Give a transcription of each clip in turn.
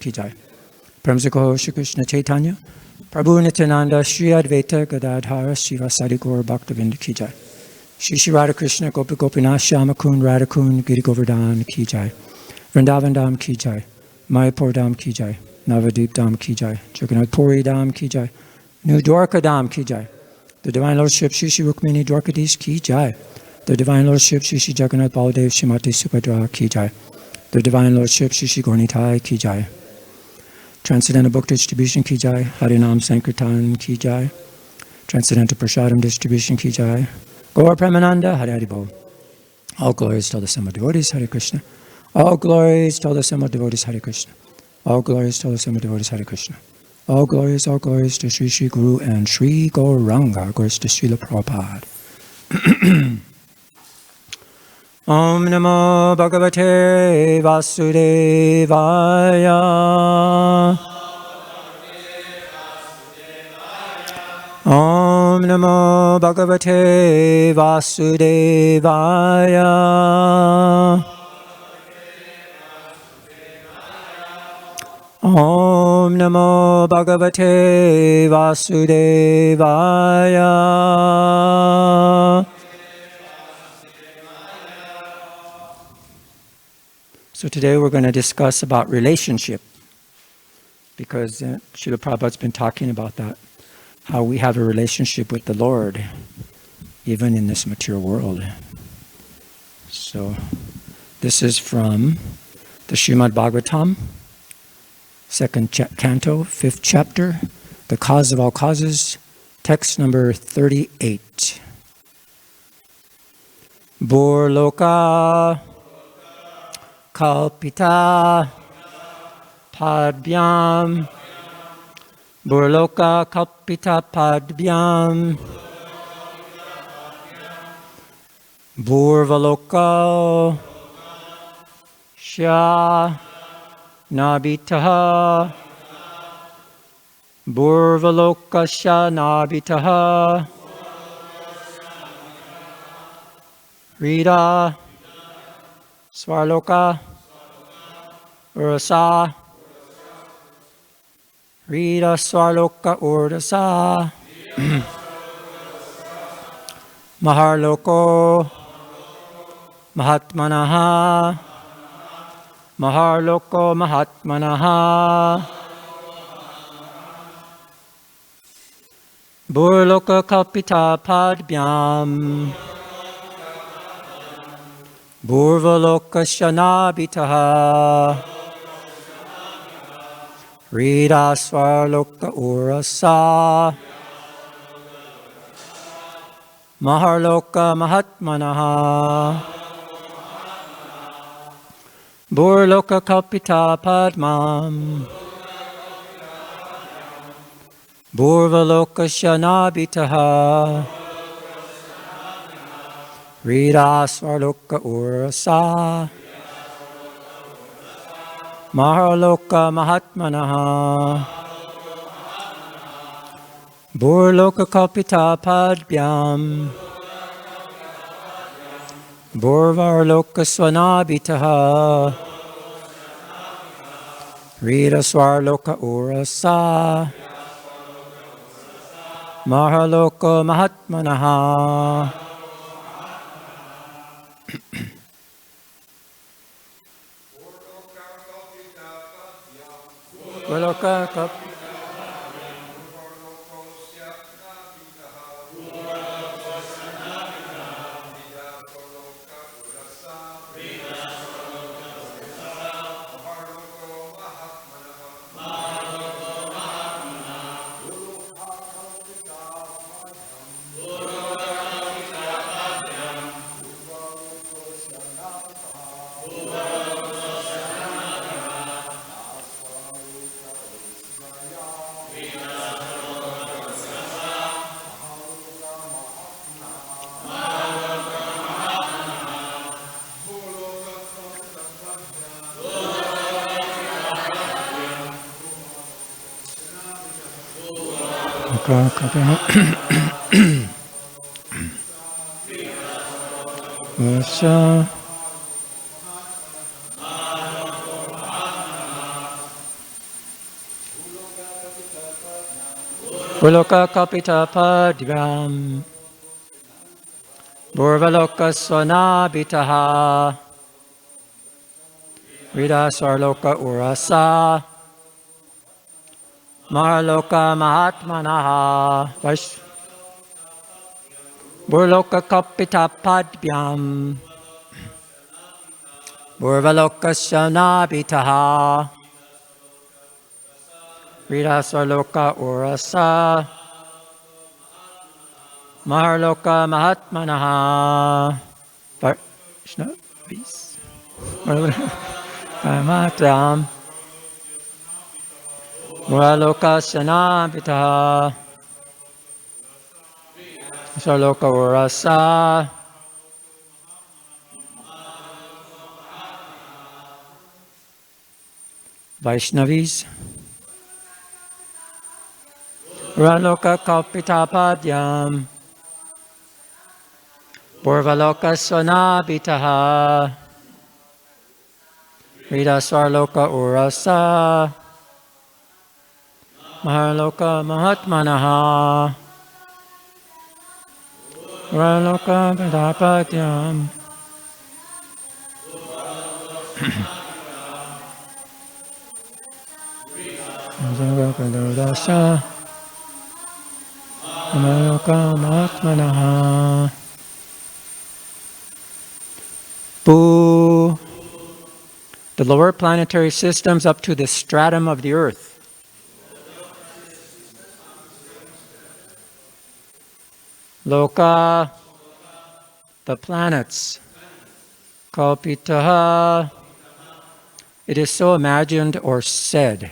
ki jai. Prem se kaho Shri Krishna Chaitanya Prabhu Nityananda Shri Advaita Gadadhara Srivasadi Gaur Bhaktavinda ki jai. Shri Shri Radha Krishna Gopi Gopinath Shyamakund Radhakund Giri Govardhan ki jai. Vrindavan Dham ki jai. Mayapur Dham ki jai. Navadip Dham ki jai. Jagannath Puri Dham ki jai. New Dwarka Dham ki jai. The Divine Lordship Shri Shri Rukmini Dwarkadis ki jai. The Divine Lordship Shri Shri Jagannath Baladev Shrimati Subhadra ki jai. The Divine Lordship Shri Shri Gaurnitai ki jai. Transcendental Book Distribution ki jai. Harinam Sankirtan ki jai. Transcendental Prasadam Distribution ki jai. Gaur Premananda Hare Hare Bol. All glories to the Sema devotees Hare Krishna. All glories to the Sema devotees Hare Krishna. All glories to the Sema devotees Hare Krishna. All glories to Sri Sri Guru and Sri Gauranga. Glories to Srila Prabhupada. Om Namo Bhagavate Vasudevaya. Om Namo Bhagavate Vasudevaya. Om Namo Bhagavate Vasudevaya. So today we're going to discuss about relationship, because Srila Prabhupada's been talking about that, how we have a relationship with the Lord, even in this material world. So this is from the Srimad Bhagavatam, 2nd canto, 5th chapter, the cause of all causes, text number 38. Burloka kalpita padbyam. Burloka kalpita padbyam. Burvaloka sha nabitaha. Burvaloka sha nabitaha. Rita Svarloka Urasa. Rita Svarloka Urdasa. Maharloko Mahatmanaha. Maharloko Mahatmanaha. Burloka Kalpita Padbyam. Burvaloka Shanabitaha. Rita Svarloka Urasa. Maharloka Mahatmanaha. Burloka Kalpita Padmam. Burvaloka Shanabitaha. Rita Svarloka Urasa. Maharloka Mahatmanaha. Burloka Kalpita Padbyam. Burvarloka Swanabitaha. Rita Svarloka Urasa. Maharloka Mahatmanaha. Burloka Kalpita Buloka kapita padvyam. Burvaloka sonabitaha. Rida sarloka urasa. Marloka mahatmanaha. Burloka kapita padvyam. Burvaloka sonabitaha. Rida sarloka urasa. Marloka mahatmanaha. Krishna, please. Kamatam. Muraloka sanabitaha. Sarloka urasa. Vaishnavis. Muraloka kalpita padyam. Purvaloka sonabitaha. Rida sarloka urasa. Maharloka mahatmanaha. Purvaloka pitapatyam. Maharloka mahatmanaha. Boo. The lower planetary systems up to the stratum of the earth. Loka, the planets. Kalpitaha, it is so imagined or said.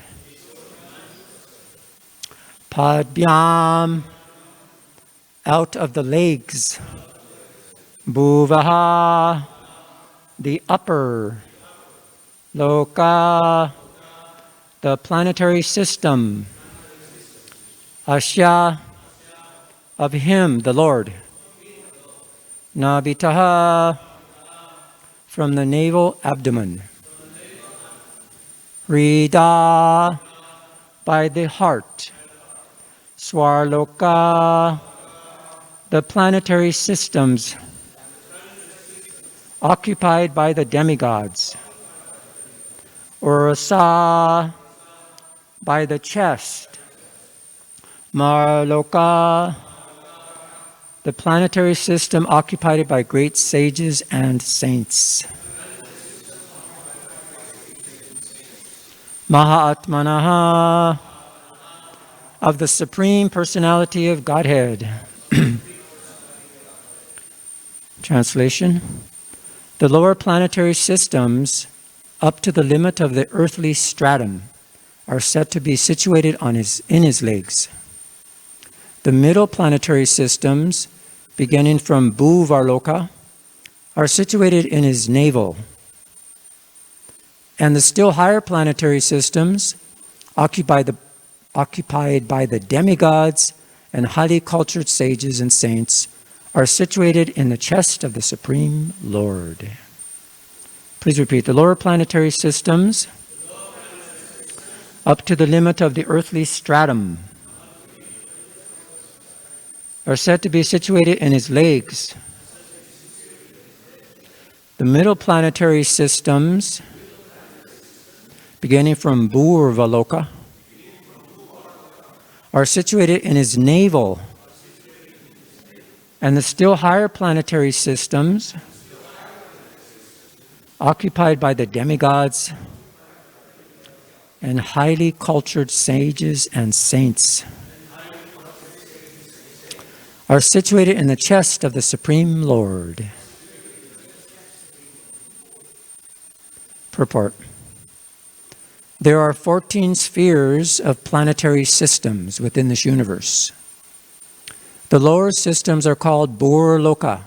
Padbyam, out of the legs. Bhuvaha, the upper. Loka, the planetary system. Asya, of him, the Lord. Nabitaha, from the navel abdomen. Rida, by the heart. Swarloka, the planetary systems occupied by the demigods. Urasa, by the chest. Marloka, the planetary system occupied by great sages and saints. Mahatmanaha, of the Supreme Personality of Godhead. Translation: the lower planetary systems, up to the limit of the earthly stratum, are said to be situated in his legs. The middle planetary systems, beginning from Bhuvarloka, are situated in his navel. And the still higher planetary systems, occupied by the demigods and highly cultured sages and saints, are situated in the chest of the Supreme Lord. Please repeat. The lower planetary systems, up to the limit of the earthly stratum, are said to be situated in his legs. The middle planetary systems, beginning from Bhurvaloka, are situated in his navel. And the still higher planetary systems, occupied by the demigods and highly cultured sages and saints, are situated in the chest of the Supreme Lord. Purport. There are 14 spheres of planetary systems within this universe. The lower systems are called Bhurloka.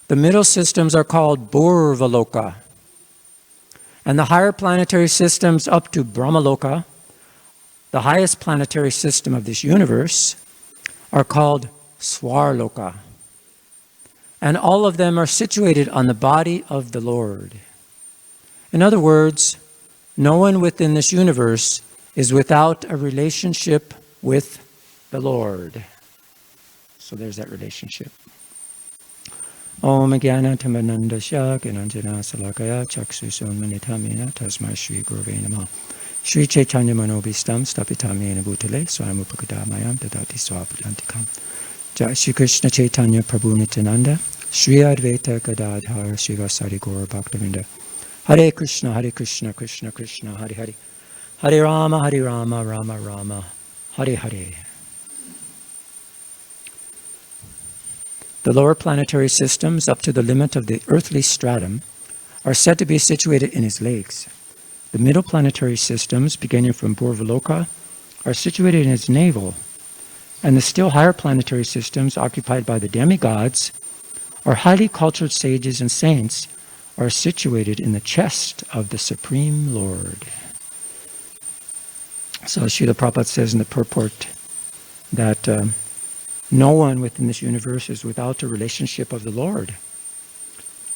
The middle systems are called Bhurvaloka. And the higher planetary systems up to Brahmaloka, the highest planetary system of this universe, are called Swarloka. And all of them are situated on the body of the Lord. In other words, no one within this universe is without a relationship with the Lord. So there's that relationship. Om Jnana Tamanandasya Gyananjana Salakaya Chaksusunmanitamena Tasmai Shri Gurave Namah Shri Chaitanya Manobhistam Stapitamena Bhutale Swayamupakadamayam Dadati Swapadantikam Jai Shri Krishna Chaitanya Prabhu Nityananda Shri Advaita Gadadhara Srivasadi Gaura Bhaktavinda Hare Krishna Krishna Krishna Hare Hare Hare Rama Rama Rama Hare Hare. The lower planetary systems up to the limit of the earthly stratum are said to be situated in his legs. The middle planetary systems, beginning from Purvaloka, are situated in his navel, and the still higher planetary systems occupied by the demigods or highly cultured sages and saints are situated in the chest of the Supreme Lord. So Srila Prabhupada says in the purport that no one within this universe is without a relationship of the Lord.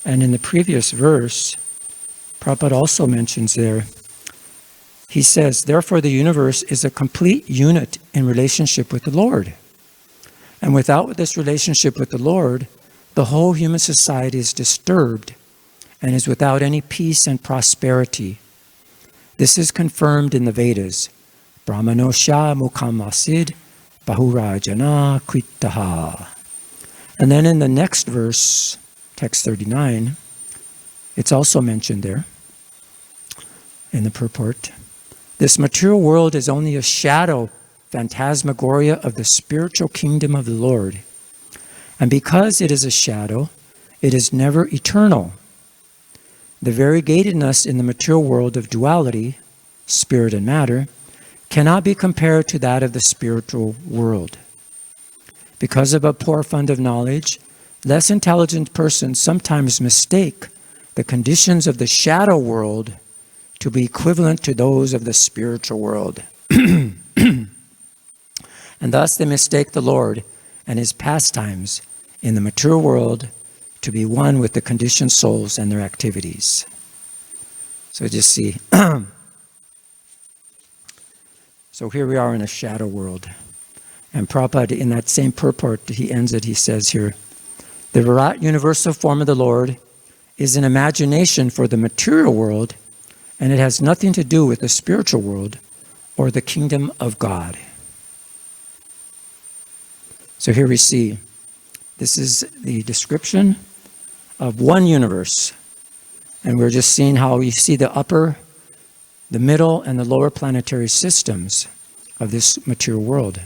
And in the previous verse, Prabhupada also mentions there, he says, therefore the universe is a complete unit in relationship with the Lord. And without this relationship with the Lord, the whole human society is disturbed and is without any peace and prosperity. This is confirmed in the Vedas. Brahmanosha mukham asid bahurajana kritaha. And then in the next verse, text 39, it's also mentioned there in the purport. This material world is only a shadow, phantasmagoria of the spiritual kingdom of the Lord. And because it is a shadow, it is never eternal. The variegatedness in the material world of duality, spirit and matter, cannot be compared to that of the spiritual world. Because of a poor fund of knowledge, less intelligent persons sometimes mistake the conditions of the shadow world to be equivalent to those of the spiritual world. And thus they mistake the Lord and his pastimes in the material world to be one with the conditioned souls and their activities. So just see. So here we are in a shadow world. And Prabhupada, in that same purport, he ends it, he says here, the Virat universal form of the Lord is an imagination for the material world, and it has nothing to do with the spiritual world or the kingdom of God. So here we see, this is the description of one universe. And we're just seeing how you see the upper, the middle, and the lower planetary systems of this material world,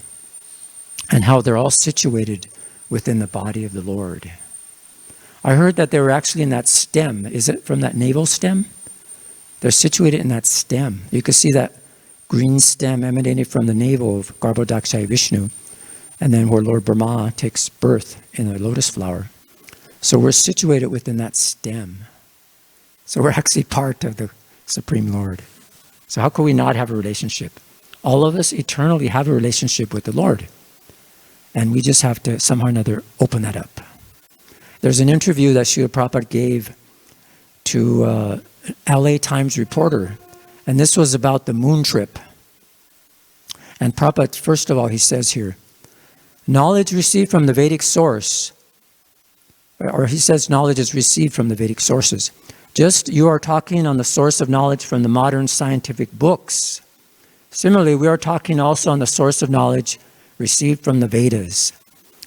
and how they're all situated within the body of the Lord. I heard that they were actually in that stem. Is it from that navel stem? They're situated in that stem. You can see that green stem emanating from the navel of Garbhodakshaya Vishnu, and then where Lord Brahma takes birth in a lotus flower. So we're situated within that stem. So we're actually part of the Supreme Lord. So how could we not have a relationship? All of us eternally have a relationship with the Lord. And we just have to somehow or another open that up. There's an interview that Srila Prabhupada gave to LA Times reporter. And this was about the moon trip. And Prabhupada, first of all, he says here, knowledge received from the Vedic source, or he says knowledge is received from the Vedic sources. Just you are talking on the source of knowledge from the modern scientific books. Similarly, we are talking also on the source of knowledge received from the Vedas.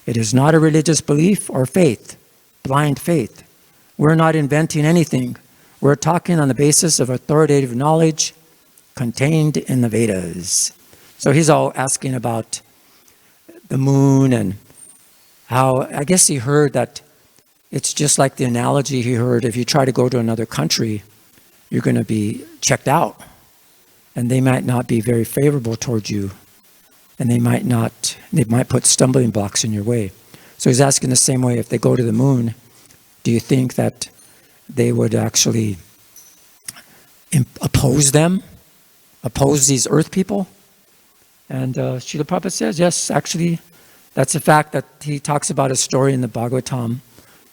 It is not a religious belief or faith, blind faith. We're not inventing anything. We're talking on the basis of authoritative knowledge contained in the Vedas. So he's all asking about the moon and how, I guess he heard that it's just like the analogy he heard, if you try to go to another country, you're going to be checked out. And they might not be very favorable towards you. And they might put stumbling blocks in your way. So he's asking the same way, if they go to the moon, do you think that they would actually oppose these earth people? And Srila Prabhupada says, yes, actually, that's a fact that he talks about a story in the Bhagavatam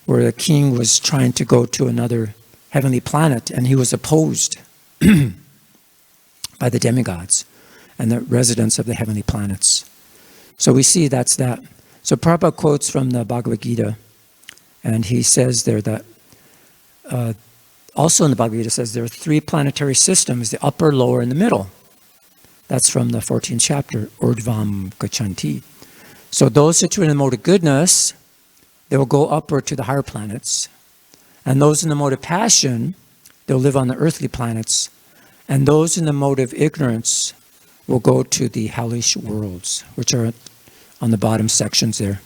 where the king was trying to go to another heavenly planet and he was opposed by the demigods and the residents of the heavenly planets. So we see that's that. So Prabhupada quotes from the Bhagavad Gita, and he says there that, also in the Bhagavad Gita says there are 3 planetary systems, the upper, lower, and the middle. That's from the 14th chapter, Urdhvam Gachanti. So those situated in the mode of goodness, they will go upward to the higher planets. And those in the mode of passion, they'll live on the earthly planets. And those in the mode of ignorance will go to the hellish worlds, which are on the bottom sections there.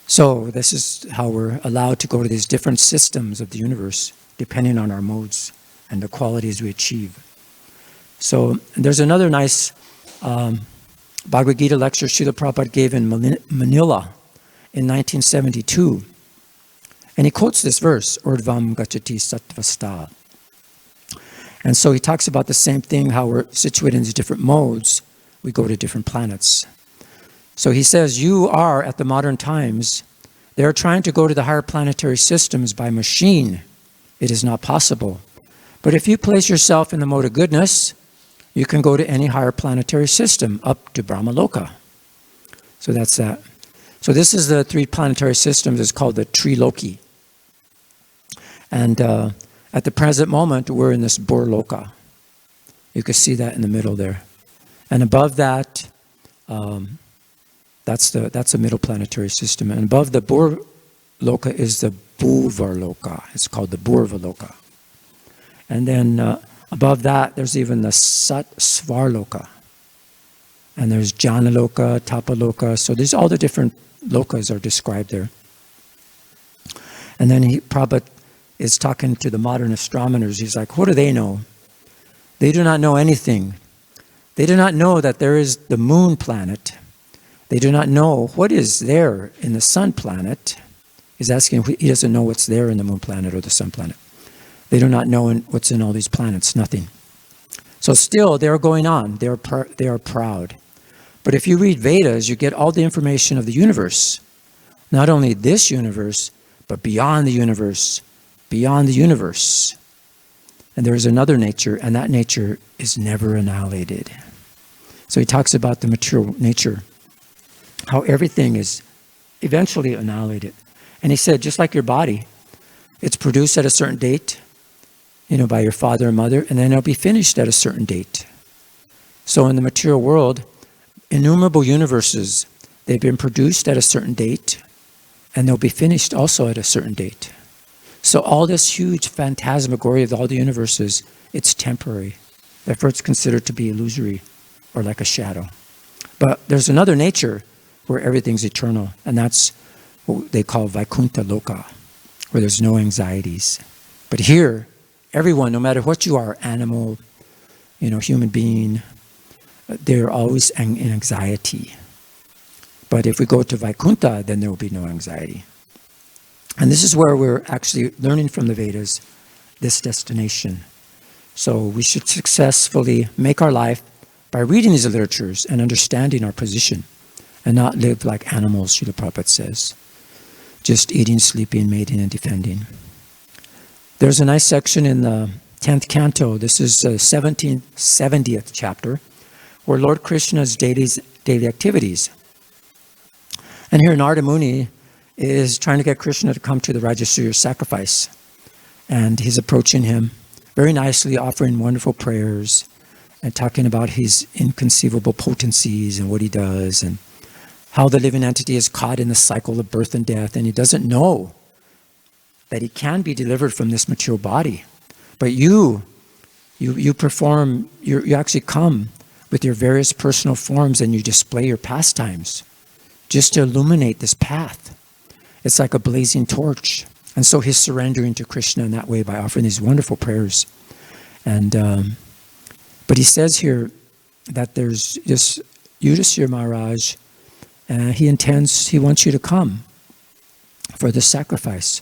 So this is how we're allowed to go to these different systems of the universe, depending on our modes and the qualities we achieve. So there's another nice Bhagavad Gita lecture Srila Prabhupada gave in Manila in 1972. And he quotes this verse, Urdhvam Gacchati Sattvasta. And so he talks about the same thing, how we're situated in these different modes, we go to different planets. So he says, you are, at the modern times, they're trying to go to the higher planetary systems by machine. It is not possible. But if you place yourself in the mode of goodness, you can go to any higher planetary system, up to Brahmaloka. So that's that. So this is the 3 planetary systems. It's called the Triloki. And at the present moment, we're in this Burloka. You can see that in the middle there. And above that, that's a middle planetary system. And above the Burloka is the Bhuvarloka. It's called the Bhurvaloka. And then above that, there's even the Svarloka. And there's Janaloka, Tapaloka. So there's all the different lokas are described there. And then Prabhupada is talking to the modern astronomers. He's like, what do they know? They do not know anything. They do not know that there is the moon planet. They do not know what is there in the sun planet. He's asking, he doesn't know what's there in the moon planet or the sun planet. They do not know what's in all these planets, nothing. So still, they're going on. They are proud. But if you read Vedas, you get all the information of the universe. Not only this universe, but beyond the universe, beyond the universe. And there is another nature, and that nature is never annihilated. So he talks about the material nature, how everything is eventually annihilated. And he said, just like your body, it's produced at a certain date, by your father and mother, and then it'll be finished at a certain date. So in the material world, innumerable universes, they've been produced at a certain date, and they'll be finished also at a certain date. So all this huge phantasmagoria of all the universes, it's temporary. Therefore, it's considered to be illusory or like a shadow. But there's another nature where everything's eternal, and that's what they call Vaikuntha Loka, where there's no anxieties. But here, everyone, no matter what you are, animal, human being, they're always in anxiety. But if we go to Vaikuntha, then there will be no anxiety. And this is where we're actually learning from the Vedas, this destination. So we should successfully make our life by reading these literatures and understanding our position, and not live like animals, Srila Prabhupada says. Just eating, sleeping, mating, and defending. There's a nice section in the 10th canto. This is the 70th chapter, where Lord Krishna's daily activities. And here Narada Muni is trying to get Krishna to come to the Rajasuya sacrifice. And he's approaching him very nicely, offering wonderful prayers and talking about his inconceivable potencies and what he does and how the living entity is caught in the cycle of birth and death, and he doesn't know that he can be delivered from this material body. But you perform, you actually come with your various personal forms and you display your pastimes just to illuminate this path. It's like a blazing torch. And so he's surrendering to Krishna in that way by offering these wonderful prayers. And but he says here that there's this Yudhisthira Maharaj, he wants you to come for the sacrifice,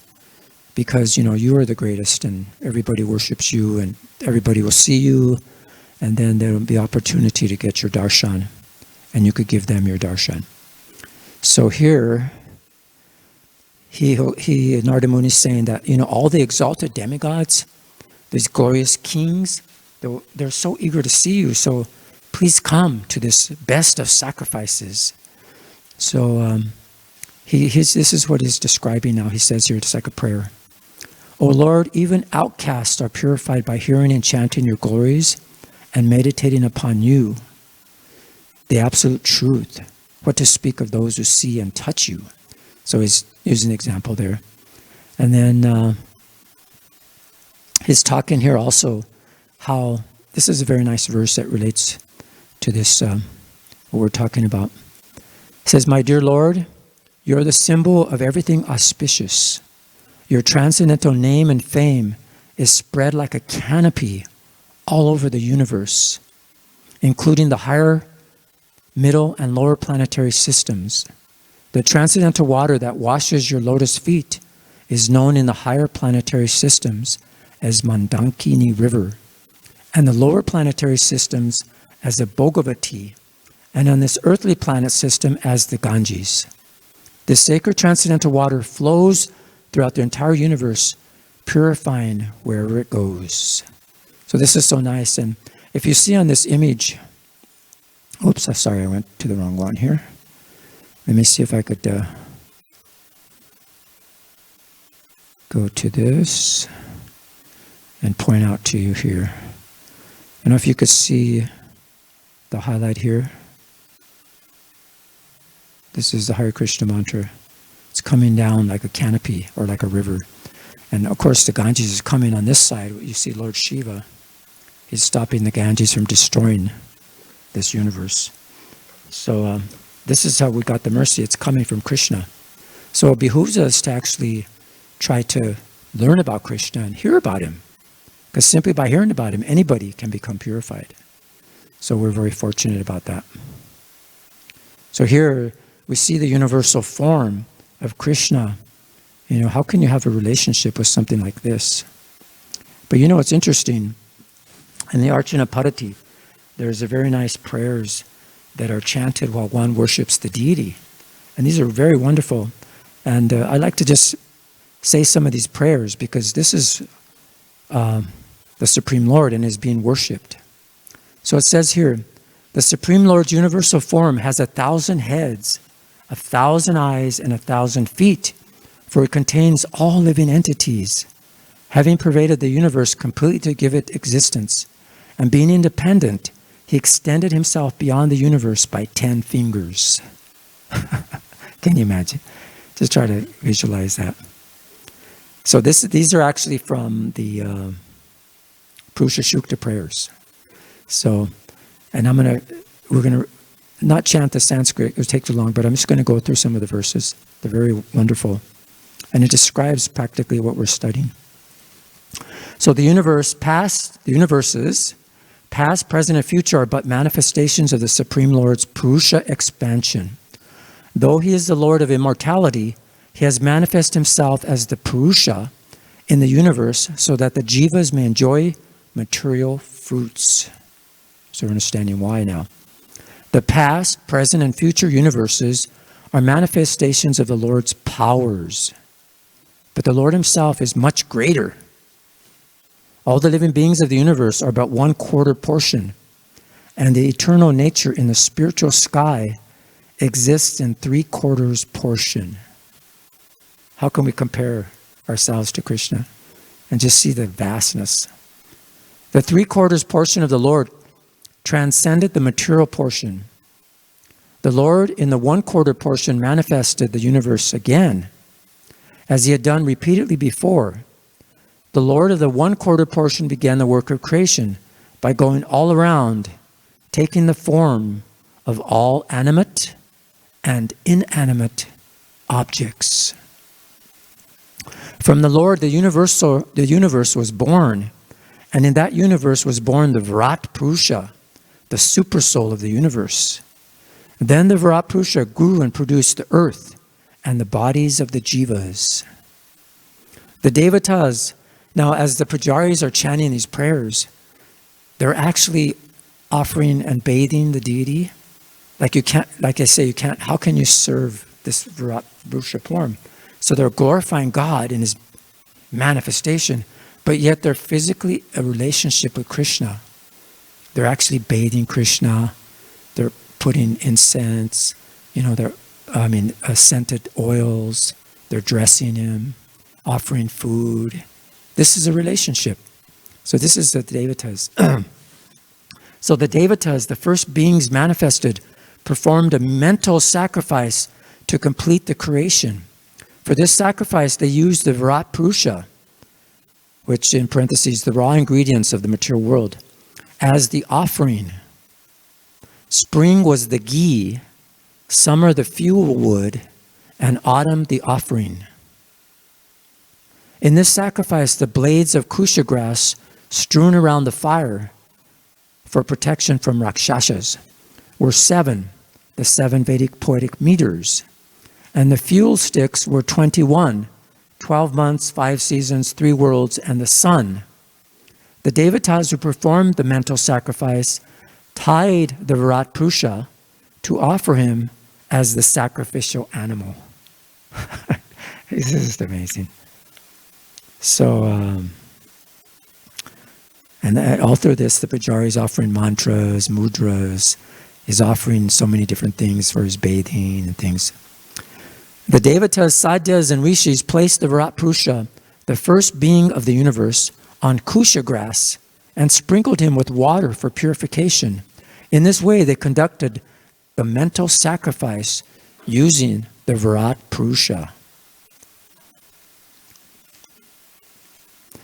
because you are the greatest and everybody worships you and everybody will see you, and then there will be opportunity to get your darshan and you could give them your darshan. So here Narada Muni is saying that all the exalted demigods, these glorious kings, they're so eager to see you, so please come to this best of sacrifices. So this is what he's describing now. He says here, it's like a prayer. O Lord, even outcasts are purified by hearing and chanting your glories and meditating upon you, the absolute truth. What to speak of those who see and touch you. So he's using an example there. And then he's talking here also how, this is a very nice verse that relates to this, what we're talking about. It says, my dear Lord, you're the symbol of everything auspicious. Your transcendental name and fame is spread like a canopy all over the universe, including the higher, middle, and lower planetary systems. The transcendental water that washes your lotus feet is known in the higher planetary systems as Mandakini River, and the lower planetary systems as the Bhagavati, and on this earthly planet system as the Ganges. This sacred transcendental water flows throughout the entire universe, purifying wherever it goes. So this is so nice. And if you see on this image, oops, I'm sorry, I went to the wrong one here. Let me see if I could go to this and point out to you here. I don't know if you could see the highlight here. This is the Hare Krishna mantra. It's coming down like a canopy or like a river. And of course the Ganges is coming on this side. You see Lord Shiva. He's stopping the Ganges from destroying this universe. So this is how we got the mercy. It's coming from Krishna. So it behooves us to actually try to learn about Krishna and hear about him. Because simply by hearing about him, anybody can become purified. So we're very fortunate about that. So here we see the universal form of Krishna. You know, how can you have a relationship with something like this? But you know, it's interesting. In the Archana Padati, there's a very nice prayers that are chanted while one worships the deity. And these are very wonderful. And I like to just say some of these prayers because this is the Supreme Lord and is being worshipped. So it says here, the Supreme Lord's universal form has 1,000 heads, 1,000 eyes, and 1,000 feet, for it contains all living entities, having pervaded the universe completely to give it existence. And being independent, he extended himself beyond the universe by 10 fingers. Can you imagine? Just try to visualize that. So these are actually from the Purusha Shukta prayers. So, and we're gonna not chant the Sanskrit, it would take too long, but I'm just gonna go through some of the verses. They're very wonderful. And it describes practically what we're studying. So the universes, past, present, and future are but manifestations of the Supreme Lord's Purusha expansion. Though he is the Lord of immortality, he has manifested himself as the Purusha in the universe so that the jivas may enjoy material fruits. So we're understanding why now. The past, present, and future universes are manifestations of the Lord's powers. But the Lord himself is much greater. All the living beings of the universe are but 1/4 portion, and the eternal nature in the spiritual sky exists in 3/4 portion. How can we compare ourselves to Krishna and just see the vastness? The 3/4 portion of the Lord transcended the material portion. The Lord in the 1/4 portion manifested the universe again, as he had done repeatedly before. The Lord of the 1/4 portion began the work of creation by going all around, taking the form of all animate and inanimate objects. From the Lord, the universe was born, and in that universe was born the Virat Purusha, the super soul of the universe. Then the Virat Purusha grew and produced the earth and the bodies of the jivas. The devatas, now as the pujaris are chanting these prayers, they're actually offering and bathing the deity. Like I say, you can't, how can you serve this Virat Purusha form? So they're glorifying God in his manifestation, but yet they're physically a relationship with Krishna. They're actually bathing Krishna. They're putting incense, scented oils. They're dressing him, offering food. This is a relationship. So this is the Devatas. So the Devatas, the first beings manifested, performed a mental sacrifice to complete the creation. For this sacrifice, they used the Virat Purusha, which in parentheses, the raw ingredients of the material world, as the offering. Spring was the ghee, summer the fuel wood, and autumn the offering. In this sacrifice, the blades of kusha grass strewn around the fire for protection from Rakshasas were 7, the 7 Vedic poetic meters. And the fuel sticks were 21, 12 months, 5 seasons, 3 worlds, and the sun. The Devatas who performed the mental sacrifice tied the Virat Purusha to offer him as the sacrificial animal. This is just amazing. So, and all through this, the Pujari is offering mantras, mudras, is offering so many different things for his bathing and things. The Devatas, Sadhyas, and Rishis placed the Virat Purusha, the first being of the universe, on kusha grass and sprinkled him with water for purification. In this way, they conducted the mental sacrifice using the Virat Purusha.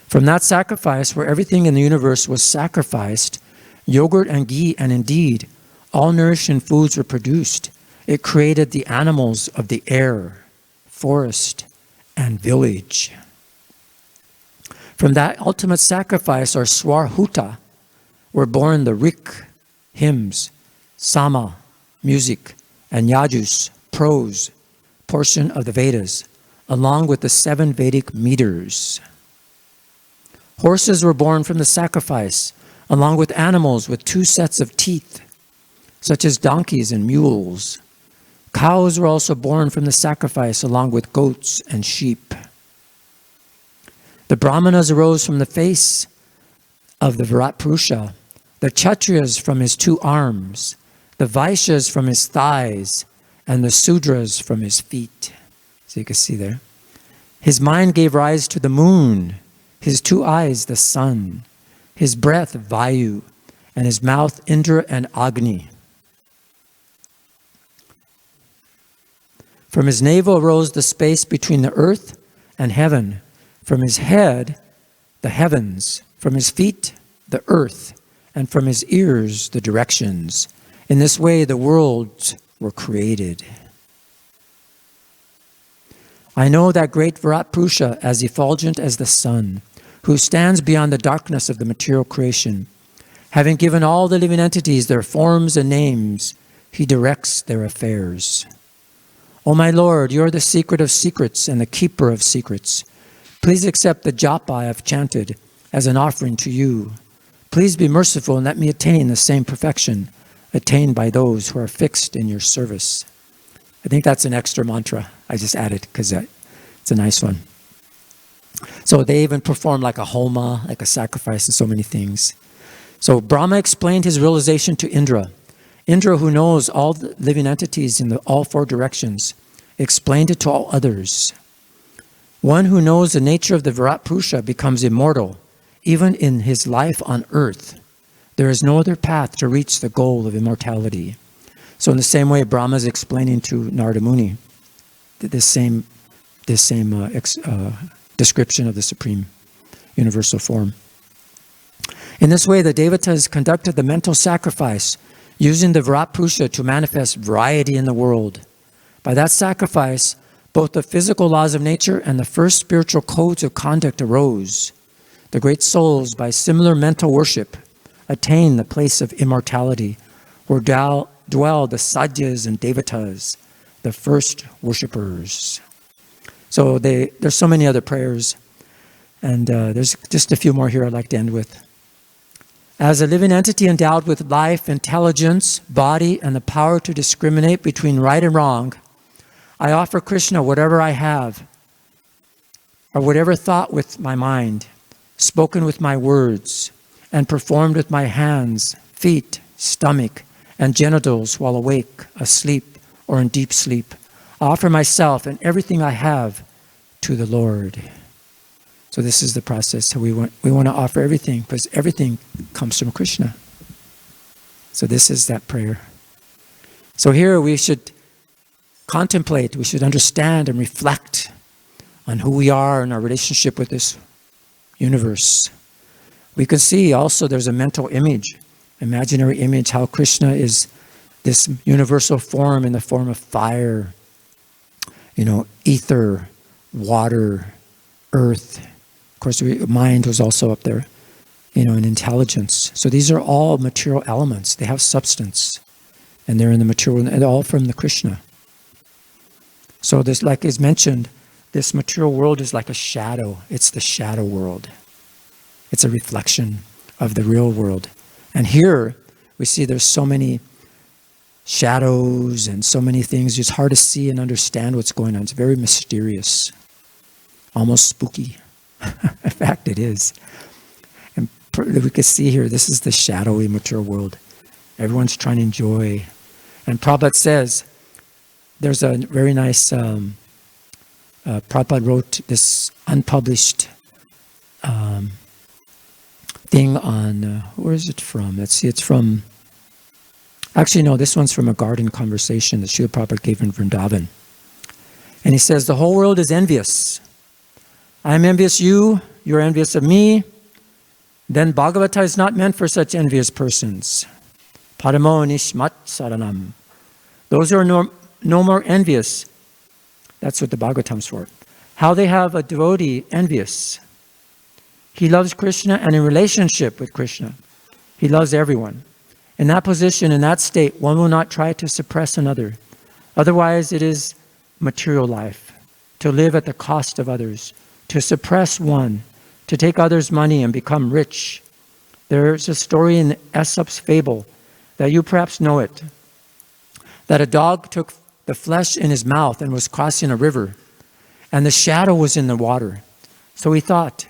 From that sacrifice, where everything in the universe was sacrificed, yogurt and ghee, and indeed, all nourishing foods were produced. It created the animals of the air, forest, and village. From that ultimate sacrifice, or swarhuta, were born the rik, hymns, sama, music, and yajus, prose, portion of the Vedas, along with the 7 Vedic meters. Horses were born from the sacrifice, along with animals with 2 sets of teeth, such as donkeys and mules. Cows were also born from the sacrifice, along with goats and sheep. The Brahmanas arose from the face of the Virat Purusha, the Kshatriyas from his 2 arms, the Vaishyas from his thighs, and the Sudras from his feet. So you can see there. His mind gave rise to the moon, his 2 eyes the sun, his breath Vayu, and his mouth Indra and Agni. From his navel arose the space between the earth and heaven. From his head, the heavens. From his feet, the earth. And from his ears, the directions. In this way, the worlds were created. I know that great Virat Purusha as effulgent as the sun, who stands beyond the darkness of the material creation. Having given all the living entities their forms and names, he directs their affairs. O my Lord, you are the secret of secrets and the keeper of secrets. Please accept the japa I have chanted as an offering to you. Please be merciful and let me attain the same perfection attained by those who are fixed in your service. I think that's an extra mantra I just added because it's a nice one. So they even perform like a homa, like a sacrifice and so many things. So Brahma explained his realization to Indra. Indra, who knows all the living entities in all 4 directions, explained it to all others. One who knows the nature of the Virat Purusha becomes immortal, even in his life on earth. There is no other path to reach the goal of immortality. So in the same way, Brahma is explaining to Narada Muni this same description of the Supreme Universal Form. In this way, the Devatas conducted the mental sacrifice, using the Virat Purusha to manifest variety in the world. By that sacrifice, both the physical laws of nature and the first spiritual codes of conduct arose. The great souls, by similar mental worship, attained the place of immortality, where dwell the Sadhyas and Devatas, the first worshippers. So there's so many other prayers, and there's just a few more here I'd like to end with. As a living entity endowed with life, intelligence, body, and the power to discriminate between right and wrong, I offer Krishna whatever I have, or whatever thought with my mind, spoken with my words, and performed with my hands, feet, stomach, and genitals while awake, asleep, or in deep sleep. I offer myself and everything I have to the Lord. So this is the process. So we want to offer everything, because everything comes from Krishna. So this is that prayer. So here we should contemplate, we should understand and reflect on who we are and our relationship with this universe. We can see also there's a mental image, imaginary image, how Krishna is this universal form in the form of fire, ether, water, earth. Of course, mind was also up there, and intelligence. So these are all material elements. They have substance, and they're in the material, and all from the Krishna. So this, like is mentioned, this material world is like a shadow. It's the shadow world. It's a reflection of the real world. And here we see there's so many shadows and so many things. It's hard to see and understand what's going on. It's very mysterious, almost spooky. In fact, it is. And we can see here, this is the shadowy material world. Everyone's trying to enjoy. And Prabhupada says, there's a very nice, Prabhupada wrote this unpublished thing on, where is it from? Let's see, it's from, actually no, this one's from a garden conversation that Srila Prabhupada gave in Vrindavan. And he says, the whole world is envious. I am envious you are envious of me. Then Bhagavata is not meant for such envious persons. Paramo nishmat saranam. Those who are no more envious. That's what the Bhagavatam's for. How they have a devotee envious. He loves Krishna, and in relationship with Krishna, he loves everyone. In that position, in that state, one will not try to suppress another. Otherwise, it is material life, to live at the cost of others, to suppress one, to take others' money and become rich. There's a story in Aesop's fable that you perhaps know it, that a dog took the flesh in his mouth and was crossing a river, and the shadow was in the water. So he thought,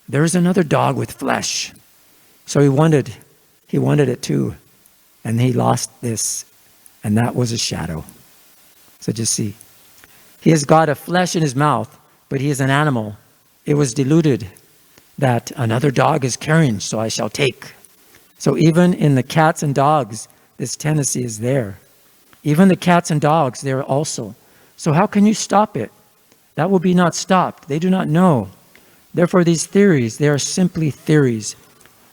there's another dog with flesh. So he wanted it too, and he lost this, and that was a shadow. So just see, he has got a flesh in his mouth, but he is an animal. It was deluded that another dog is carrying, so I shall take. So even in the cats and dogs, this tendency is there. Even the cats and dogs, there also. So how can you stop it? That will be not stopped. They do not know. Therefore, these theories, they are simply theories.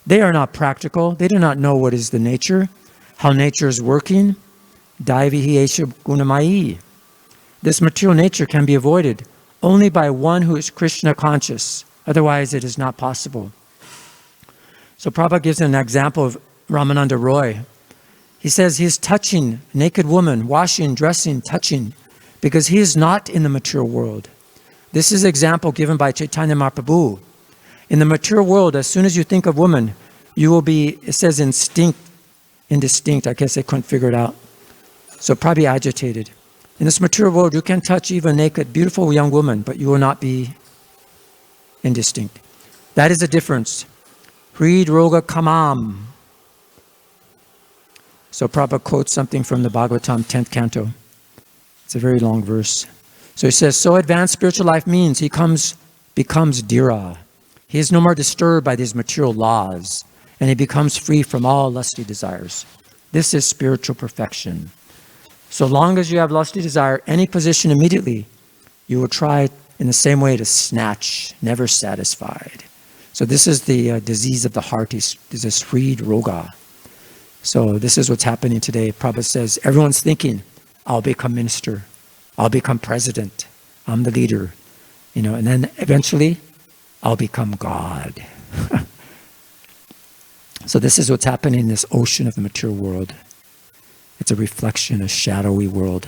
They are not practical. They do not know what is the nature, how nature is working. Daivihi esha gunamayi. This material nature can be avoided only by one who is Krishna conscious. Otherwise, it is not possible. So Prabhupada gives an example of Ramananda Roy. He says he is touching a naked woman, washing, dressing, touching, because he is not in the material world. This is an example given by Chaitanya Mahaprabhu. In the material world, as soon as you think of woman, you will be, it says indistinct. I guess they couldn't figure it out. So probably agitated. In this material world, you can touch even naked, beautiful young woman, but you will not be indistinct. That is the difference. Hrid roga kamam. So Prabhupada quotes something from the Bhagavatam 10th canto. It's a very long verse. So he says, so advanced spiritual life means he becomes dhira. He is no more disturbed by these material laws, and he becomes free from all lusty desires. This is spiritual perfection. So long as you have lusty desire, any position immediately, you will try in the same way to snatch, never satisfied. So this is the disease of the heart, is this Hrid roga. So this is what's happening today. Prabhupada says, everyone's thinking, I'll become minister, I'll become president, I'm the leader, and then eventually, I'll become God. So this is what's happening in this ocean of the material world. It's a reflection, a shadowy world.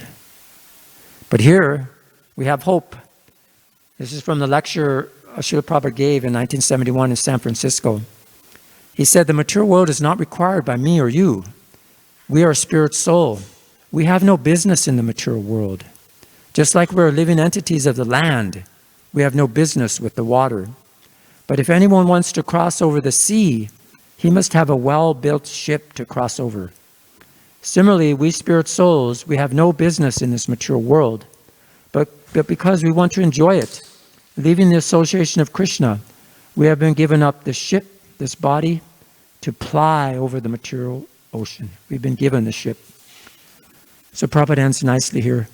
But here, we have hope. This is from the lecture Srila Prabhupada gave in 1971 in San Francisco. He said, the material world is not required by me or you. We are a spirit soul. We have no business in the material world. Just like we're living entities of the land, we have no business with the water. But if anyone wants to cross over the sea, He must have a well-built ship to cross over. Similarly, we spirit souls, we have no business in this material world, but because we want to enjoy it, leaving the association of Krishna, we have been given up the ship, this body, to ply over the material ocean. We've been given the ship. So Prabhupada ends nicely here.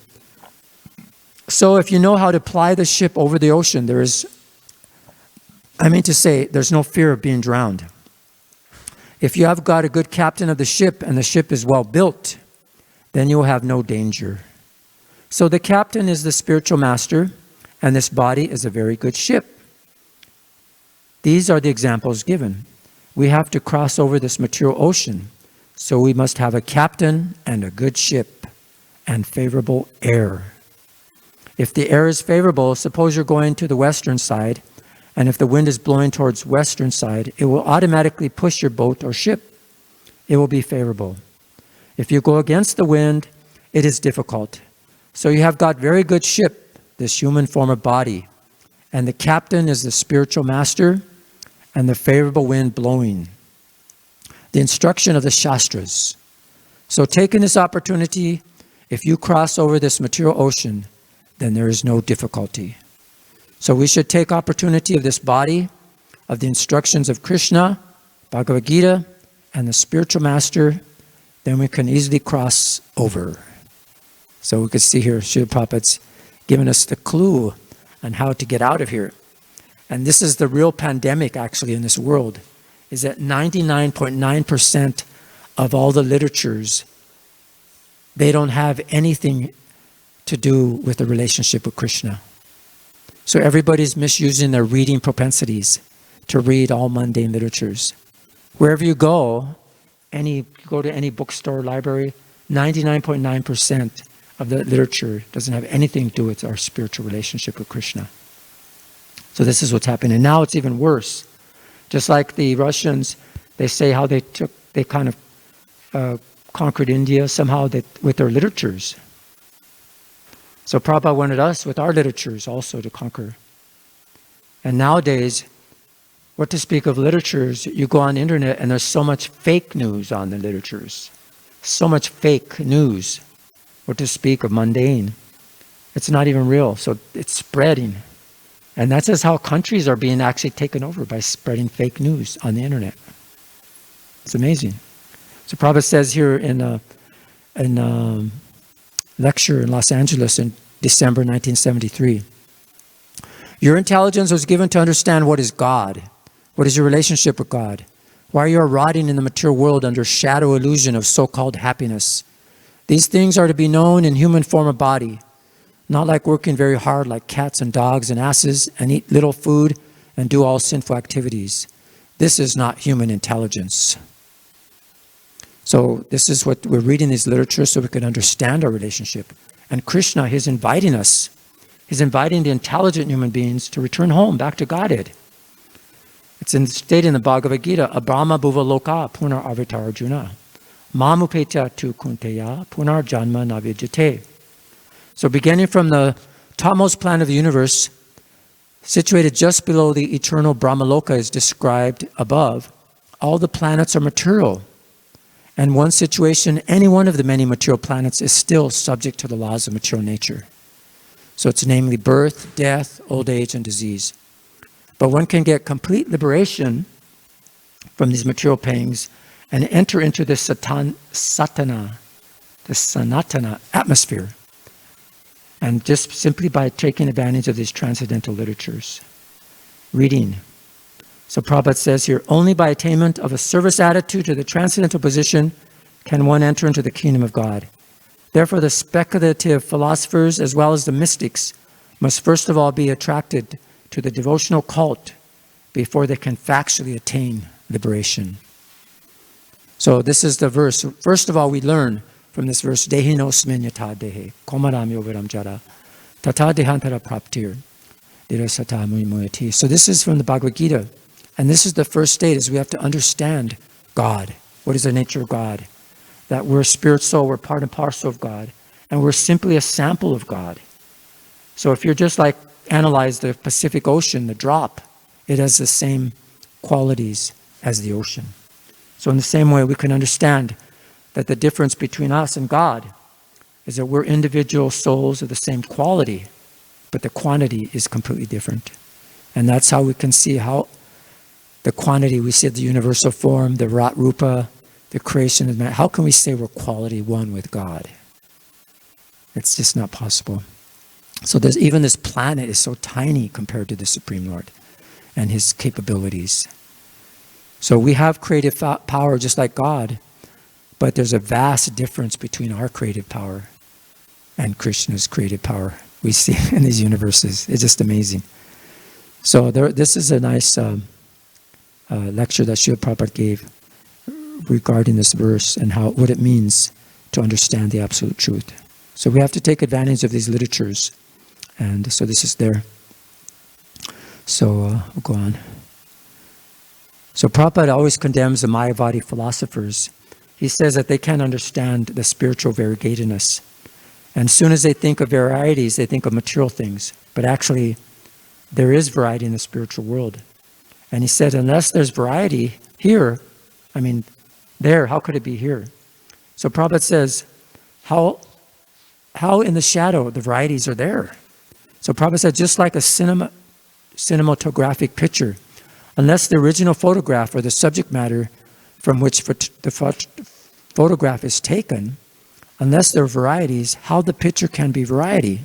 So if you know how to ply the ship over the ocean, there's no fear of being drowned. If you have got a good captain of the ship and the ship is well built, then you will have no danger. So the captain is the spiritual master, and this body is a very good ship. These are the examples given. We have to cross over this material ocean, so we must have a captain and a good ship and favorable air. If the air is favorable, suppose you're going to the western side, and if the wind is blowing towards western side, it will automatically push your boat or ship. It will be favorable. If you go against the wind, it is difficult. So you have got very good ship, this human form of body, and the captain is the spiritual master, and the favorable wind blowing. The instruction of the Shastras. So taking this opportunity, if you cross over this material ocean, then there is no difficulty. So we should take opportunity of this body, of the instructions of Krishna, Bhagavad Gita, and the spiritual master, then we can easily cross over. So we can see here, Srila Prabhupada's given us the clue on how to get out of here. And this is the real pandemic actually in this world, is that 99.9% of all the literatures, they don't have anything to do with the relationship with Krishna. So everybody's misusing their reading propensities to read all mundane literatures. Wherever you go to any bookstore, library, 99.9% of the literature doesn't have anything to do with our spiritual relationship with Krishna. So this is what's happening. And now it's even worse. Just like the Russians, they say how they kind of conquered India somehow with their literatures. So Prabhupada wanted us with our literatures also to conquer. And nowadays, what to speak of literatures, you go on the internet and there's so much fake news on the literatures. So much fake news. What to speak of mundane. It's not even real, so it's spreading. And that's just how countries are being actually taken over, by spreading fake news on the internet. It's amazing. So Prabhupada says here in a lecture in Los Angeles in December 1973, your intelligence was given to understand what is God. What is your relationship with God? Why you are rotting in the material world under shadow illusion of so-called happiness. These things are to be known in human form of body, not like working very hard like cats and dogs and asses and eat little food and do all sinful activities. This is not human intelligence. So this is what we're reading these literatures so we can understand our relationship. And Krishna, he's inviting us. He's inviting the intelligent human beings to return home, back to Godhead. It's stated in the Bhagavad Gita, Abrahma bhuva loka punar avatar arjuna. Mamupetya tu kunteya punar janma navidyate. So beginning from the topmost planet of the universe, situated just below the eternal Brahmaloka is described above, all the planets are material. And one situation, any one of the many material planets is still subject to the laws of material nature. So it's namely birth, death, old age, and disease. But one can get complete liberation from these material pangs and enter into this sanatana atmosphere. And just simply by taking advantage of these transcendental literatures. Reading. So Prabhupada says here, only by attainment of a service attitude to the transcendental position can one enter into the kingdom of God. Therefore, the speculative philosophers as well as the mystics must first of all be attracted to the devotional cult before they can factually attain liberation. So this is the verse. First of all, we learn from this verse, Dehinosmin yata dehe, komaramyo viramjara, tata dehantara praptir, dirasata muyati. So this is from the Bhagavad Gita. And this is the first state, is we have to understand God. What is the nature of God? That we're a spirit soul, we're part and parcel of God. And we're simply a sample of God. So if you're just like, analyze the Pacific Ocean, the drop, it has the same qualities as the ocean. So in the same way, we can understand that the difference between us and God is that we're individual souls of the same quality, but the quantity is completely different. And that's how we can see how the quantity, we see the universal form, the Rat Rupa, the creation of man. How can we say we're quality one with God? It's just not possible. So even this planet is so tiny compared to the Supreme Lord and his capabilities. So we have creative power just like God, but there's a vast difference between our creative power and Krishna's creative power. We see in these universes. It's just amazing. So this is a nice lecture that Srila Prabhupada gave regarding this verse and what it means to understand the absolute truth. So we have to take advantage of these literatures. And so this is there. So we'll go on. So Prabhupada always condemns the Mayavadi philosophers. He says that they can't understand the spiritual variegatedness. And as soon as they think of varieties, they think of material things. But actually, there is variety in the spiritual world. And he said, unless there's variety here, there, how could it be here? So Prabhupada says, how in the shadow the varieties are there? So Prabhupada said, just like a cinematographic picture, unless the original photograph or the subject matter from which the photograph is taken, unless there are varieties, how the picture can be variety?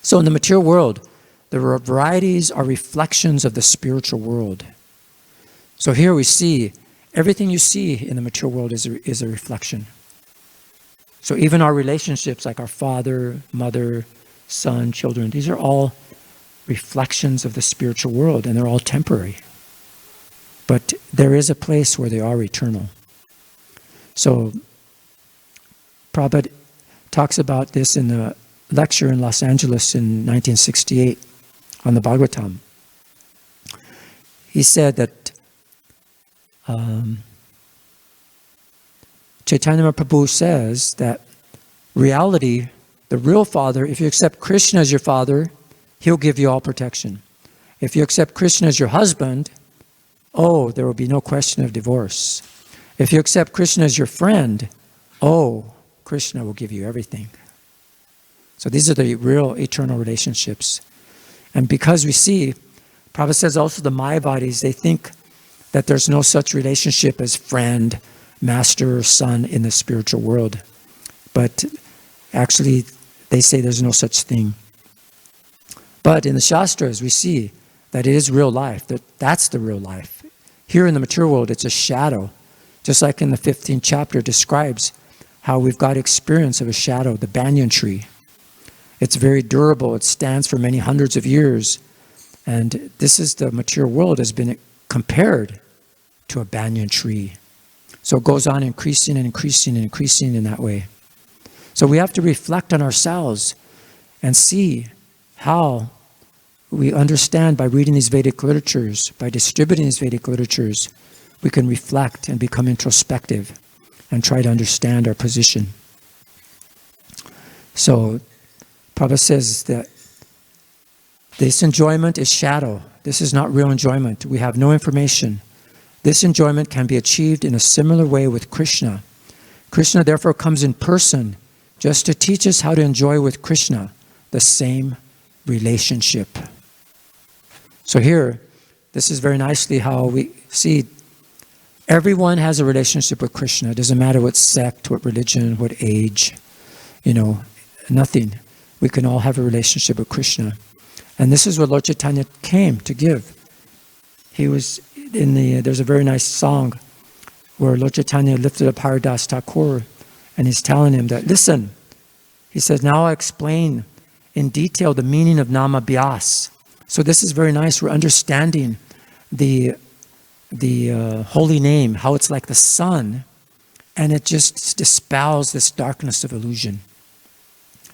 So in the material world, the varieties are reflections of the spiritual world. So here we see, everything you see in the material world is a reflection. So even our relationships, like our father, mother, son, children, these are all reflections of the spiritual world, and they're all temporary. But there is a place where they are eternal. So Prabhupada talks about this in the lecture in Los Angeles in 1968 on the Bhagavatam. He said that Chaitanya Prabhu says that reality, the real Father, if you accept Krishna as your Father, He'll give you all protection. If you accept Krishna as your husband, there will be no question of divorce. If you accept Krishna as your friend, Krishna will give you everything. So these are the real eternal relationships. And because we see, Prabhupada says also the Mayavadis, they think that there's no such relationship as friend, master, or son in the spiritual world. But actually, they say there's no such thing. But in the Shastras, we see that it is real life, that's the real life. Here in the material world, it's a shadow. Just like in the 15th chapter describes how we've got experience of a shadow, the banyan tree. It's very durable. It stands for many hundreds of years. And this is the material world has been compared to a banyan tree. So it goes on increasing and increasing and increasing in that way. So we have to reflect on ourselves and see how we understand by reading these Vedic literatures, by distributing these Vedic literatures, we can reflect and become introspective and try to understand our position. So Prabhupada says that this enjoyment is shadow. This is not real enjoyment. We have no information. This enjoyment can be achieved in a similar way with Krishna. Krishna therefore comes in person just to teach us how to enjoy with Krishna the same relationship. So here, this is very nicely how we see everyone has a relationship with Krishna. It doesn't matter what sect, what religion, what age, nothing. We can all have a relationship with Krishna. And this is what Lord Chaitanya came to give. He was there's a very nice song where Lord Chaitanya lifted up Haridas Thakur and he's telling him that, listen, he says, now I explain in detail the meaning of Nama Bias. So this is very nice. We're understanding the holy name, how it's like the sun, and it just dispels this darkness of illusion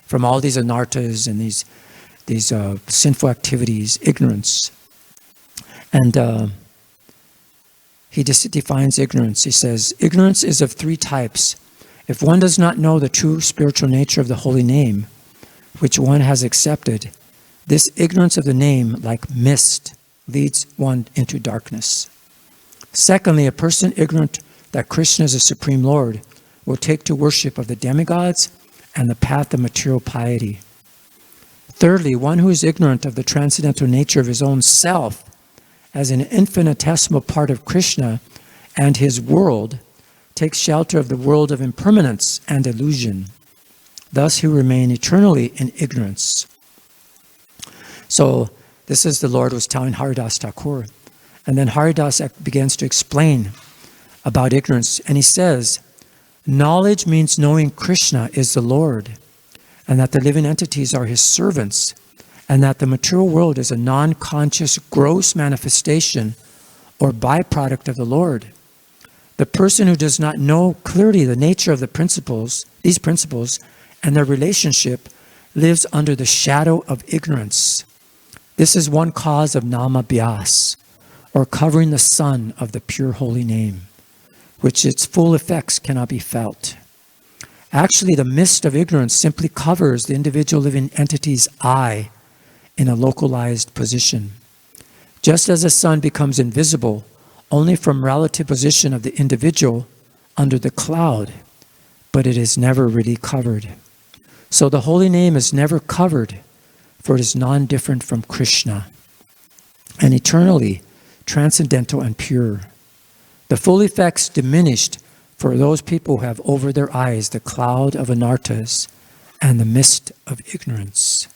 from all these anarthas and these sinful activities, ignorance. And he just defines ignorance. He says, ignorance is of three types. If one does not know the true spiritual nature of the holy name, which one has accepted, this ignorance of the name, like mist, leads one into darkness. Secondly, a person ignorant that Krishna is a Supreme Lord will take to worship of the demigods and the path of material piety. Thirdly, one who is ignorant of the transcendental nature of his own self as an infinitesimal part of Krishna and his world takes shelter of the world of impermanence and illusion. Thus he will remain eternally in ignorance. So this is the Lord was telling Haridas Thakur. And then Haridas begins to explain about ignorance. And he says, knowledge means knowing Krishna is the Lord, and that the living entities are his servants, and that the material world is a non-conscious gross manifestation or byproduct of the Lord. The person who does not know clearly the nature of the principles, these principles, and their relationship lives under the shadow of ignorance. This is one cause of nama bias, or covering the sun of the pure holy name, which its full effects cannot be felt. Actually, the mist of ignorance simply covers the individual living entity's eye in a localized position. Just as the sun becomes invisible only from relative position of the individual under the cloud, but it is never really covered. So the holy name is never covered, for it is non-different from Krishna, and eternally transcendental and pure. The full effects diminished for those people who have over their eyes the cloud of anarthas and the mist of ignorance.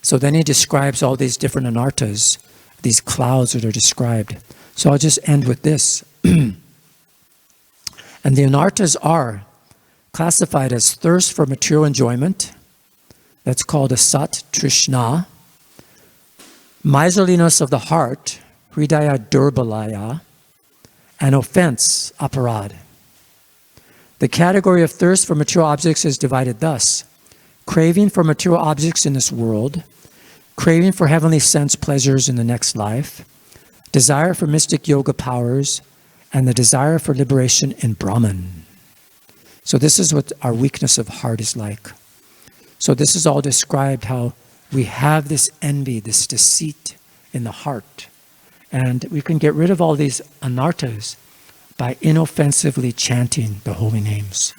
So then he describes all these different anarthas, these clouds that are described. So I'll just end with this. And the anarthas are classified as thirst for material enjoyment, that's called a sat trishna, miserliness of the heart, hridaya durbalaya, and offense, aparad. The category of thirst for material objects is divided thus: craving for material objects in this world, craving for heavenly sense pleasures in the next life, desire for mystic yoga powers, and the desire for liberation in Brahman. So this is what our weakness of heart is like. So this is all described how we have this envy, this deceit in the heart. And we can get rid of all these anarthas by inoffensively chanting the holy names,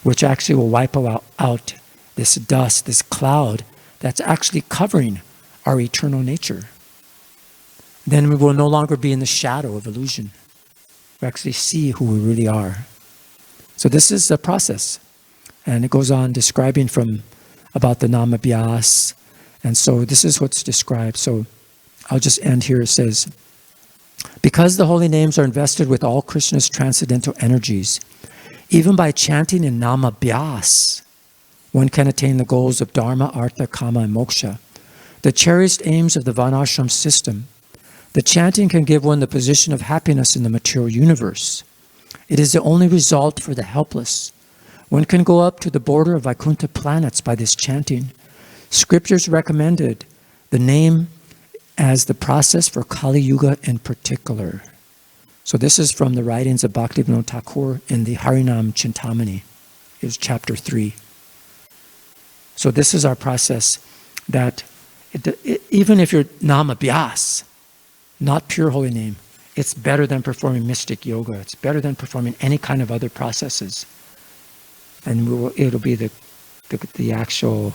which actually will wipe out this dust, this cloud that's actually covering our eternal nature. Then we will no longer be in the shadow of illusion. We actually see who we really are. So this is the process. And it goes on describing about the nama bias. And so this is what's described. So I'll just end here. It says, because the holy names are invested with all Krishna's transcendental energies, even by chanting in nama bias, one can attain the goals of dharma, artha, kama, and moksha, the cherished aims of the varnashram system. The chanting can give one the position of happiness in the material universe. It is the only result for the helpless. One can go up to the border of Vaikuntha planets by this chanting. Scriptures recommended the name as the process for Kali Yuga in particular. So this is from the writings of Bhaktivinoda Thakur in the Harinam Chintamani. It was chapter 3. So this is our process that even if you're nama bias, not pure holy name, it's better than performing mystic yoga. It's better than performing any kind of other processes. And it'll be the actual,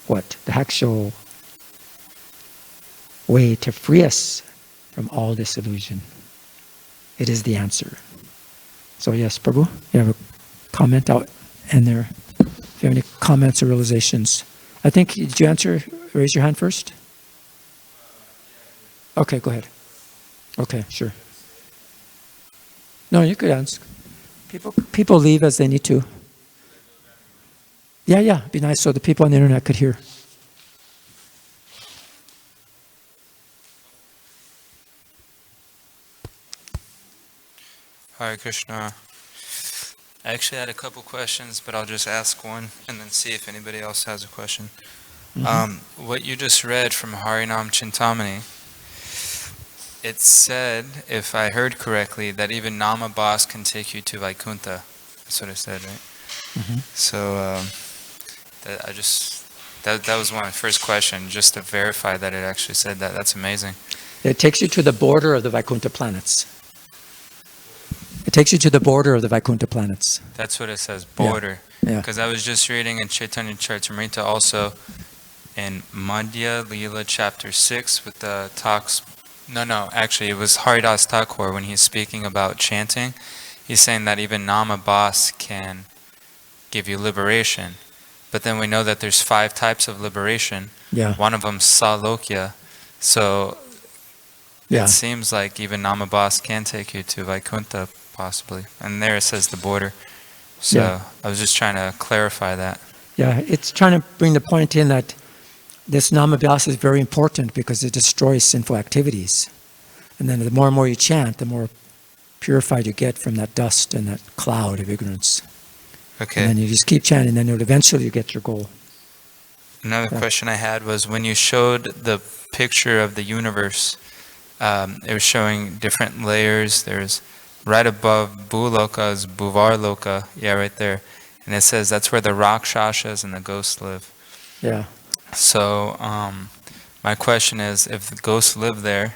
the actual way to free us from all this illusion. It is the answer. So yes, Prabhu, you have a comment out in there. If you have any comments or realizations. I think, did you answer? Raise your hand first. Okay, go ahead. Okay, sure. No, you could ask. People leave as they need to. Yeah, it'd be nice so the people on the internet could hear. Hare Krishna. I actually had a couple questions, but I'll just ask one and then see if anybody else has a question. Mm-hmm. What you just read from Harinam Chintamani, it said, if I heard correctly, that even Nama Bas can take you to Vaikuntha. That's what it said, right? Mm-hmm. So that was my first question, just to verify that it actually said that. That's amazing. It takes you to the border of the Vaikuntha planets. It takes you to the border of the Vaikuntha planets. That's what it says, border. Yeah. Because I was just reading in Chaitanya Charitamrita also in Madhya Leela chapter 6 with the talks. No, actually it was Haridas Thakur when he's speaking about chanting. He's saying that even Namabhas can give you liberation. But then we know that there's 5 types of liberation. Yeah. One of them Salokya. So Yeah. it seems like even Namabhas can take you to Vaikuntha possibly. And there it says the border. So Yeah. I was just trying to clarify that. Yeah, it's trying to bring the point in that this Namabhyasa is very important because it destroys sinful activities. And then the more and more you chant, the more purified you get from that dust and that cloud of ignorance. Okay. And then you just keep chanting, then eventually you get your goal. Another question I had was when you showed the picture of the universe, it was showing different layers. There's right above Bhuloka is Bhuvarloka, yeah, right there. And it says that's where the Rakshasas and the ghosts live. Yeah. So my question is, if the ghosts live there,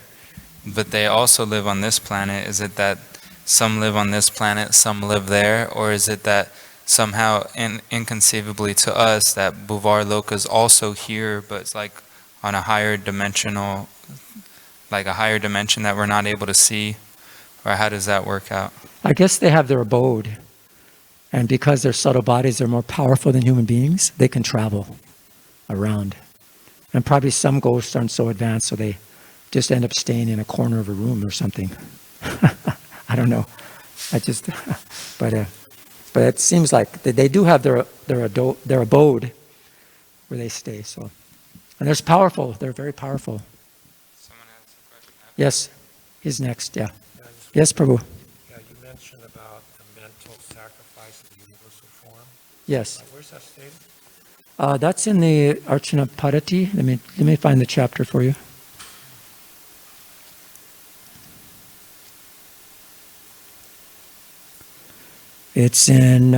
but they also live on this planet, is it that some live on this planet, some live there, or is it that somehow inconceivably to us that Bhuvarloka is also here, but it's like on a higher dimensional, like a higher dimension that we're not able to see? Or how does that work out? I guess they have their abode. And because their subtle bodies are more powerful than human beings, they can travel around. And probably some ghosts aren't so advanced, so they just end up staying in a corner of a room or something. I don't know. But it seems like they do have their abode where they stay. So, and they're powerful. They're very powerful. Someone has a question. Yes, he's next. Yeah. Yes, Prabhu. Yeah, you mentioned about the mental sacrifice of the universal form. Yes. Where's that stated? That's in the Archana Padati. Let me find the chapter for you. It's in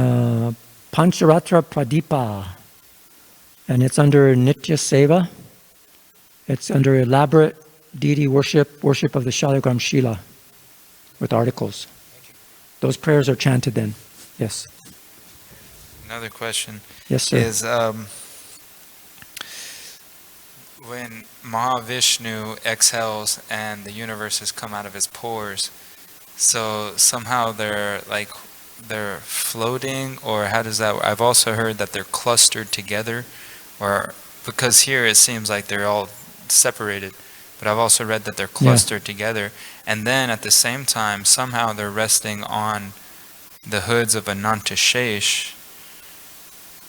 Pancharatra Pradipa, and it's under Nitya Seva. It's under elaborate deity worship of the Shalagram Shila, with articles. Those prayers are chanted then. Yes. Another question Yes, sir. is when Mahavishnu exhales and the universe has come out of his pores, so somehow they're floating, or how does that work? I've also heard that they're clustered together, or because here it seems like they're all separated, but I've also read that they're clustered together, and then at the same time somehow they're resting on the hoods of Ananta Shesh.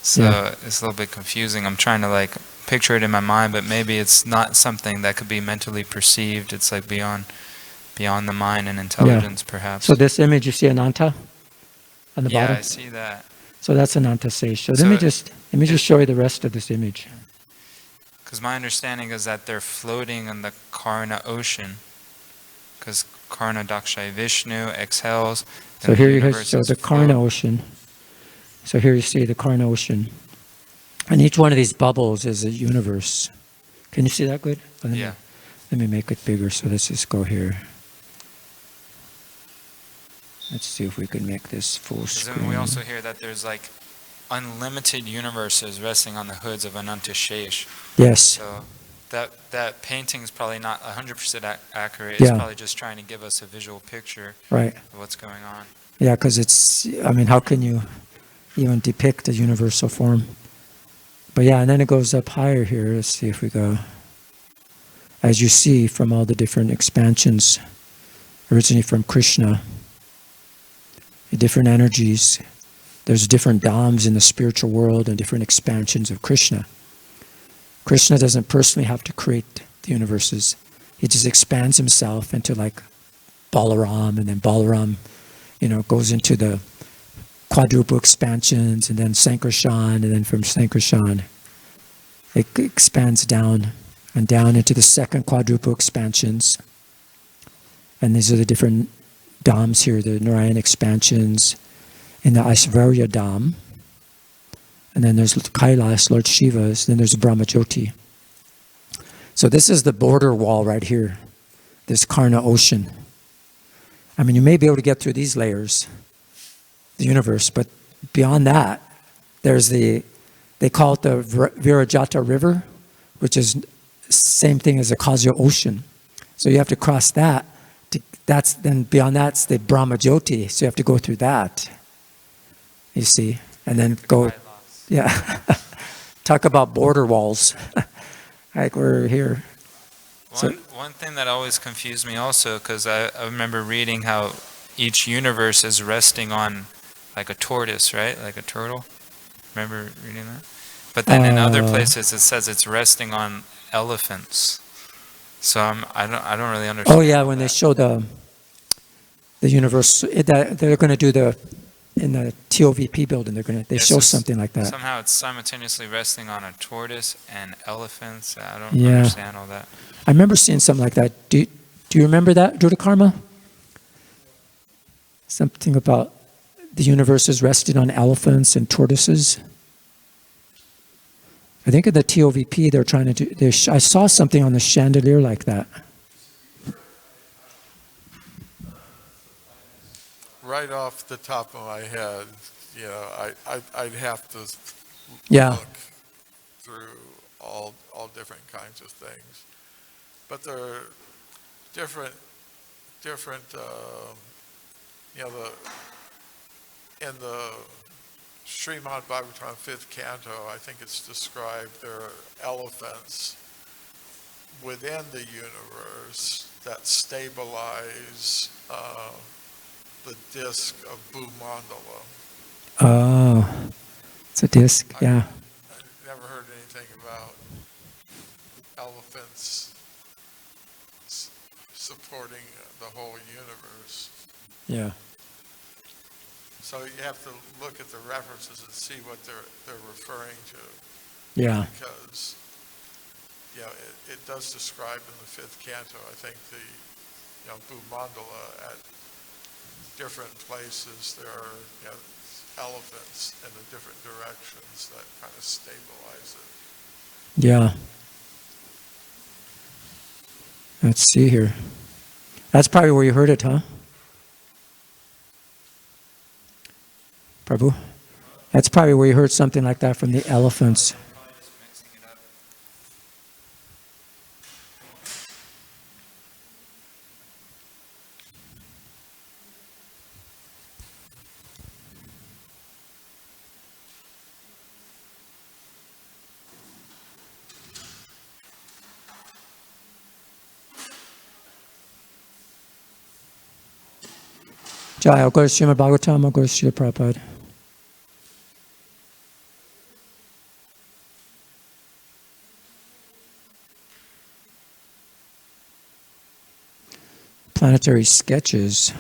So it's a little bit confusing. I'm trying to picture it in my mind, but maybe it's not something that could be mentally perceived. It's like beyond the mind and intelligence, perhaps. So this image, you see Ananta on the bottom? Yeah, I see that. So that's Ananta Sesh. So let me just show you the rest of this image. Because my understanding is that they're floating in the Karna ocean. Because Karna Dakshai Vishnu exhales. So here you show the Karna ocean. So here you see the Karna ocean. And each one of these bubbles is a universe. Can you see that good? Yeah. Let me make it bigger. So let's just go here. Let's see if we can make this full screen. Then we also hear that there's unlimited universes resting on the hoods of Ananta Shesh. Yes. So that painting is probably not 100% accurate. Yeah. It's probably just trying to give us a visual picture of what's going on. Yeah, because how can you even depict a universal form? But yeah, and then it goes up higher here. Let's see if we go. As you see from all the different expansions, originally from Krishna, the different energies, there's different dhams in the spiritual world and different expansions of Krishna. Krishna doesn't personally have to create the universes. He just expands himself into Balaram, and then Balaram, goes into the quadruple expansions, and then Sankarshan, and then from Sankarshan, it expands down and down into the second quadruple expansions. And these are the different dhams here, the Narayan expansions in the Aishvarya dham. And then there's Kailas, Lord Shiva's, then there's Brahmajyoti. So this is the border wall right here. this Karna ocean. I mean, you may be able to get through these layers, the universe, but beyond that, there's they call it the Virajata River, which is same thing as the Kausya Ocean. So you have to cross that. Then beyond that's the Brahmajyoti, so you have to go through that. You see, and then go, yeah. Talk about border walls, like we're here. One thing that always confused me also, because I remember reading how each universe is resting on like a tortoise, right? Like a turtle. Remember reading that? But then in other places it says it's resting on elephants. So I don't really understand. Oh yeah, when they show the universe, they're going to do in the TOVP building, they show something like that. Somehow it's simultaneously resting on a tortoise and elephants. I don't Yeah. understand all that. I remember seeing something like that. Do you remember that, Duda Karma? Something about the universe is resting on elephants and tortoises. I think in the TOVP they're trying to do. I saw something on the chandelier like that. Right off the top of my head, I'd have to look through all different kinds of things. But there are different in the Srimad Bhagavatam 5th canto, I think it's described there are elephants within the universe that stabilize the disk of Bhumandala. Oh, it's a disc, yeah. I've never heard anything about elephants supporting the whole universe. Yeah. So you have to look at the references and see what they're referring to. Yeah. Because it does describe in the 5th canto, I think the Bhumandala at different places there are elephants in the different directions that kind of stabilize it. Yeah. Let's see here. That's probably where you heard it, huh? Prabhu? That's probably where you heard something like that from the elephants. Jai, I'll go to Srimad Bhagavatam, I'll go to Srila Prabhupada. Planetary sketches.